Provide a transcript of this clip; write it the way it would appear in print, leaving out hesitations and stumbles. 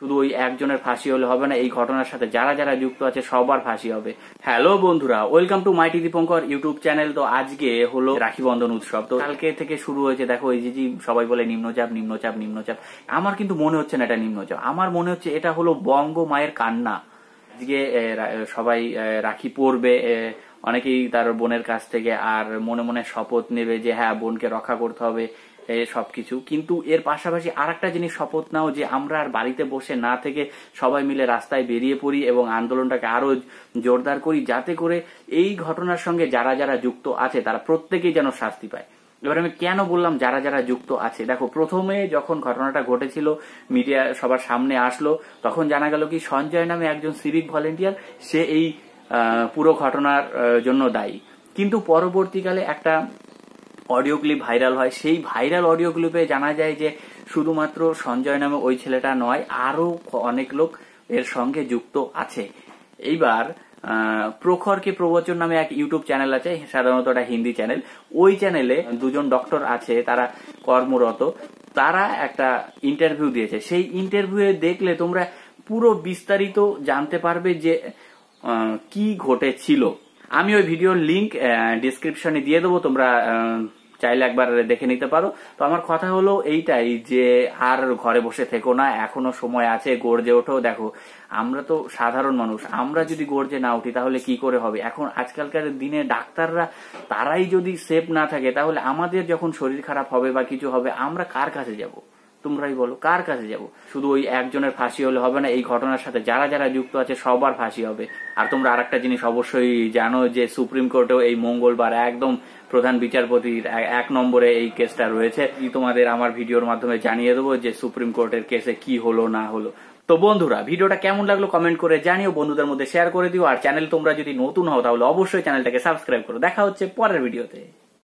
শুধু ওই একজনের ফাঁসি হলে হবে না, এই ঘটনার সাথে যারা যারা যুক্ত আছে সবার ফাঁসি হবে। হ্যালো বন্ধুরা, welcome to mighty Dipankar YouTube channel. তো আজকে হলো রাখি বন্ধন উৎসব। তো কালকে থেকে শুরু হয়েছে। দেখো এই যে সবাই বলে নিম্নচাপ নিম্নচাপ নিম্নচাপ, আমার কিন্তু মনে হচ্ছে না এটা নিম্নচাপ, আমার মনে হচ্ছে এটা হলো বঙ্গ মায়ের কান্না। আজকে সবাই রাখি পরবে, অনেকেই তার বোনের কাছ থেকে আর মনে মনে শপথ নেবে যে হ্যাঁ বোনকে রক্ষা করতে হবে সবকিছু। কিন্তু এর পাশাপাশি আর একটা জিনিস শপথ নাও যে আমরা আর বাড়িতে বসে না থেকে সবাই মিলে রাস্তায় বেরিয়ে পড়ি এবং আন্দোলনটাকে আরো জোরদার করি, যাতে করে এই ঘটনার সঙ্গে যারা যারা যুক্ত আছে তারা প্রত্যেকেই যেন শাস্তি পায়। এবার আমি কেন বললাম যারা যারা যুক্ত আছে, দেখো প্রথমে যখন ঘটনাটা ঘটেছিল মিডিয়া সবার সামনে আসলো, তখন জানা গেল কি সঞ্জয় নামে একজন সিভিক ভলেন্টিয়ার সে এই পুরো ঘটনার জন্য দায়ী। কিন্তু পরবর্তীকালে একটা অডিও ক্লিপ ভাইরাল হয়, সেই ভাইরাল অডিও ক্লিপে জানা যায় যে শুধুমাত্র সঞ্জয় নামে ওই ছেলেটা নয়, আরো অনেক লোক এর সঙ্গে যুক্ত আছে। এইবার প্রখর কে প্রবচন নামে এক ইউটিউব চ্যানেল আছে, সাধারণত একটা হিন্দি চ্যানেল। ওই চ্যানেলে দুজন ডক্টর আছে, তারা কর্মরত, তারা একটা ইন্টারভিউ দিয়েছে। সেই ইন্টারভিউ দেখলে তোমরা পুরো বিস্তারিত জানতে পারবে যে কি ঘটেছিল। আমি ওই ভিডিওর লিংক ডিসক্রিপশনে দিয়ে দেবো, তোমরা চাইলে একবার দেখে নিতে পারো। তো আমার কথা হলো এইটাই যে আর ঘরে বসে থেকো না, এখনো সময় আছে, গর্জে ওঠো। দেখো আমরা তো সাধারণ মানুষ, আমরা যদি গর্জে না উঠি তাহলে কি করে হবে? এখন আজকালকার দিনে ডাক্তাররা তারাই যদি সেফ না থাকে, তাহলে আমাদের যখন শরীর খারাপ হবে বা কিছু হবে আমরা কার কাছে যাব? তোমরাই বলো, কার কাছে যাব? শুধু ওই একজনের ফাঁসি হলে হবে না, এই ঘটনার সাথে যারা যারা যুক্ত আছে সবার ফাঁসি হবে। আর তোমরা আরেকটা জিনিস অবশ্যই জানো যে সুপ্রিম কোর্টেও এই মঙ্গলবার একদম প্রধান বিচারপতির 1 নম্বরে এই কেসটা রয়েছে। তোমাদের আমার ভিডিওর মাধ্যমে জানিয়ে দেবো যে সুপ্রিম কোর্টের কেসে কি হলো না হলো। তো বন্ধুরা, ভিডিওটা কেমন লাগলো কমেন্ট করে জানিও, বন্ধুদের মধ্যে শেয়ার করে দিও। আর চ্যানেল তোমরা যদি নতুন হও তাহলে অবশ্যই চ্যানেলটাকে সাবস্ক্রাইব করো। দেখা হচ্ছে পরের ভিডিওতে।